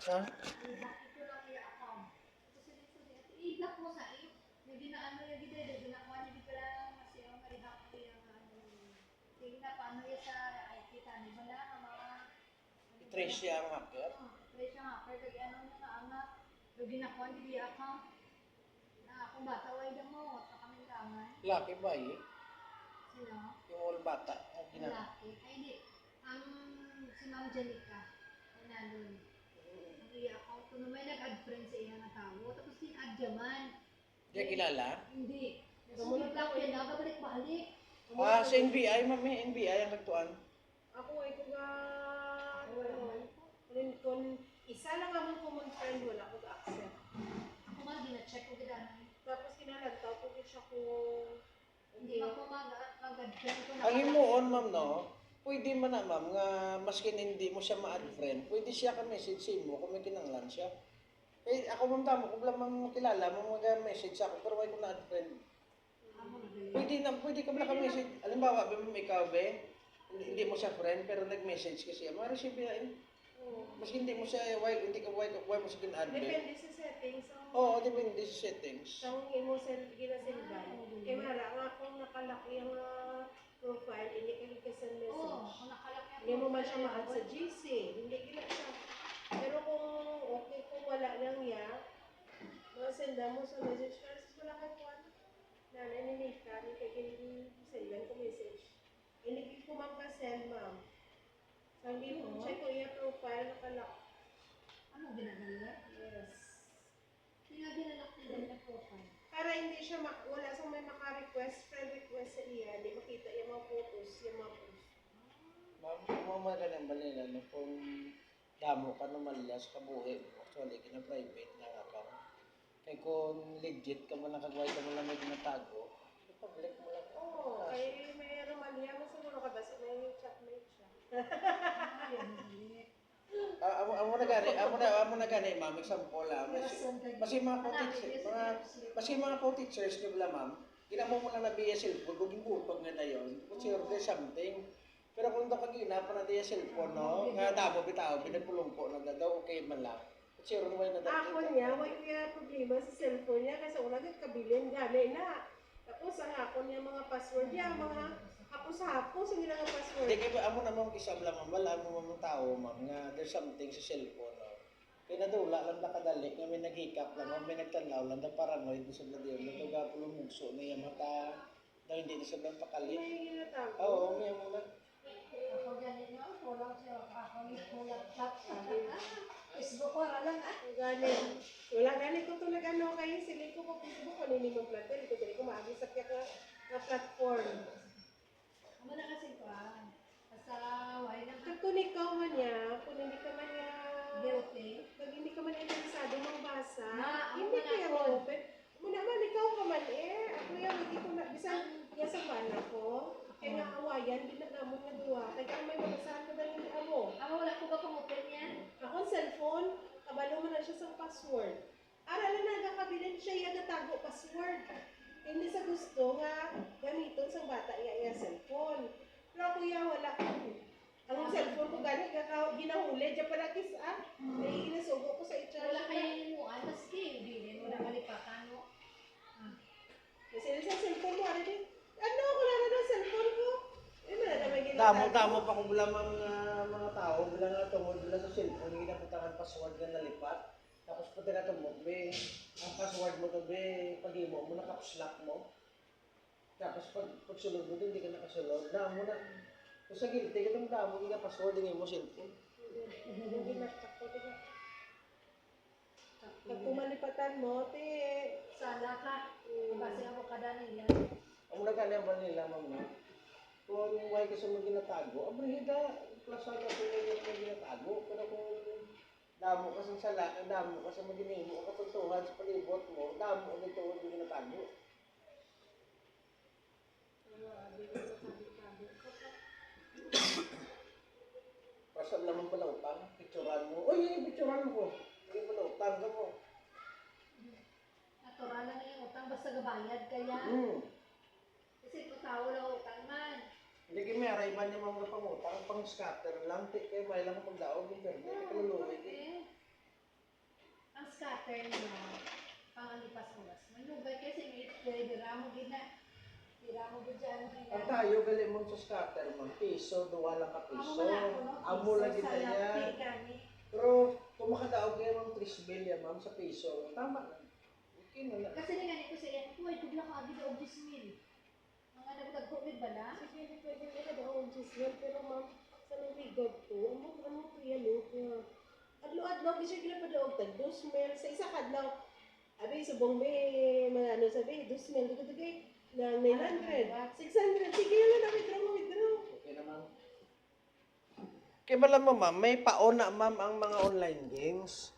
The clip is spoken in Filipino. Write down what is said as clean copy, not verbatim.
Ha? I-block ko lang yung account. Kasi dito, i-block mo sa iyo. Hindi na ano yung gida, hindi na kuha niya pala kasi yung maribak ko yung ano. Hindi na paano yung sa IT ka. Di ba na ang mga... I-trace siya ang hacker. Trace siya hacker. Kaya ano niya na ang hindi na kuha niya yung account. Na akong bata, way na mo. At kami langan. Laki ba eh? Sino? Yung all bata. Ang Lalaki. Ay, hindi. Ang si Ma'am Janica. Ay, nandun. Ang i-account ko na may nag-add friend sa iya na tao. Tapos tin-add yaman. Di kilala? Hindi. Sumunod lang yan. Nakabalik-balik. Ah, sa NBI, mami. NBI ang nagtuan. Ako ay kuga kung isa lang among common friend wala ko accept. Ako nga, gina-check ko gina. Tapos kinalagtaw ko siya ko Hindi ako mag-add friend ko. Ang himuon, ma'am, no? Pwede man na, ma'am, nga maskin hindi mo siya ma-add friend, pwede siya ka-message mo kung may kinanglan siya. Eh, ako, ma'am, tamo, kung lang ma'am kilala, ma'am, mag-message ako, pero may ko na-add friend. Pwede ka lang ka-message. Alimbawa, ma'am, ikaw, be, hindi mo siya friend, pero nag-message ka siya, ma-receive yan. Mas hindi mo siya, hindi ka, why mo siya kin-add, be? depende sa settings. Oo, depende sa settings. Ang imo ginasendan. Kaya mara nga akong nakalaki ang profile, hindi ka send message. Oo, kung nakalaki ako. Hindi mo man siya ma-add sa GC. Hindi gila siya. Pero kung okay, kung wala lang niya, masenda mo sa message kasi wala kay kuwan. Nanay ni Nika, hindi ka sendan ko message. Hindi ko magpa-send, ma'am. Sabi ko, check ko iya profile, nakalak. Ano ginagawa? Yes. Ginagawa nila profile. Para hindi siya, wala sa may maka-request, friend request sa iya, hindi makita yung mga photos, yung mga post. Ma'am, kung mga ganang balila, no, kung damo ka naman lias, kabuhi, actually, kina-private na account. Kaya kung legit ka mo nakagaway ka mo lang may ginatago, i-public mo lang. Oo, kaya may Romalia, masaguro ka ba sa may chatmate siya? Amo na gani, ma'am, example lang. Kasi mga co-teachers nyo bala, ma'am, ginamo mo lang na via cellphone, kung gingutog nga na yun, kasi order something. Pero kung daw kagina pa na via cellphone, no, nga damo bitaw, pinagpulong po na daw, okay man lang. Kasi order mo na daw. Ako niya, may problema sa cellphone niya kasi wala nang kabilin gani na. Tapos ang ako niya mga password niya, mga hapos ang nga password. Hindi kayo, amo na ma'am kisam lang, ma'am, wala mo mga tao, ma'am, nga there's something sa cellphone, no. Kaya nadula lang na kadali, nga may naghikap lang, ma'am, may nagtanaw lang, na paranoid na sa bladir, natuga po lumugso na yung mata, na hindi na sa blang pakalit. May ginatago. Oo, may muna. Ako ganit na, kulang siya. Ako kulang chat. Facebook ko, lang ah. Gani. Wala gani ko to ano kay sili ko po Facebook ko nini mo platform ko dili ko maagi sa kaya ka platform. Amo na kasi ko ah. Basta why na ka. Kung ikaw man niya, kung hindi ka man niya Guilty. pag hindi ka man interesado magbasa, Na, ako hindi man kaya ako. ma-open. Muna man ikaw ka man ako yan hindi ko na bisan ya sa bana ko. Kaya nga awayan di na namo nga duwa. Kaya may mabasahan ko dali ni amo. Amo wala ko ba kumutin yan? Akong cellphone, kabalo mo na siya sa password. Aral na nagkakabilin siya yung natago password. Hindi sa gusto nga gamiton sa bata iya cellphone. Pero kuya wala ko. Ang cellphone ko gani ginahuli diya pala kisa. Ay inasugo ko sa i-charge. Wala kayo himuan. Maski, hindi mo na malipatan mo. Kasi sa cellphone mo, ano din? Ano ko na ng cellphone ko? Eh, may ginatago. Damo pa kung wala mga tao, wala nga tungod, wala sa cellphone, hindi na putangan password na nalipat. Tapos pati na tumog, be, ang password mo to, be, pag-imo mo, nakapuslak mo. Tapos pag sulod mo, hindi ka nakasulod. Damo na. Kung sa guilty, itong damo, hindi ka password, hindi mo cellphone. Yung ginatag ko, diba? Pag pumalipatan mo, Sala ka. Kasi ako kada nila. Ang nagkaliaban nila, ma'am, no? Kung may gusto mo ginatago, abrihida, klasa ka kung may ginatago. Pero kung damo ka sa sala, damo ka sa maginimo, kapagtuhan sa palibot mo, damo ka dito yung ginatago. Pasal naman pala utang, picturean mo. Uy, yung picturean mo. Yung pala utang ka mo. Natural na yung utang. Basta gabayad kaya. Kasi kung tao lang utang man. Hindi kayo may arayban yung mga pangutang, pang scatter lang, kayo may lang pagdaog yung perde, kaluluwi. scatter niya, panganipas oras. Manugay kasi may pwede ramo gid na. Iramo gid dyan. Ang tayo, gali mo sa scatter mo, piso, duwa lang ka piso. Amo lagi na yan. Pero kung makadaog kayo ng 3 billion, ma'am, sa piso, tama na. Okay na lang. Kasi nga ko sa iya, kuway tugla ka agad og 10,000. Mga nagtag-COVID ba na? Sige, pwede ka daw ang Giselle, pero ma'am, sa nabigod to, amo to yan, no? Adlaw-adlaw, kasi kila pa daw tag 2,000 sa isa kadlaw. Abi, subong may, mga ano sabi, 2,000, dugay ng 900, 600, sige lang na, withdraw. Okay na, ma'am. Kaya bala mo, ma'am, may paona, ma'am, ang mga online games.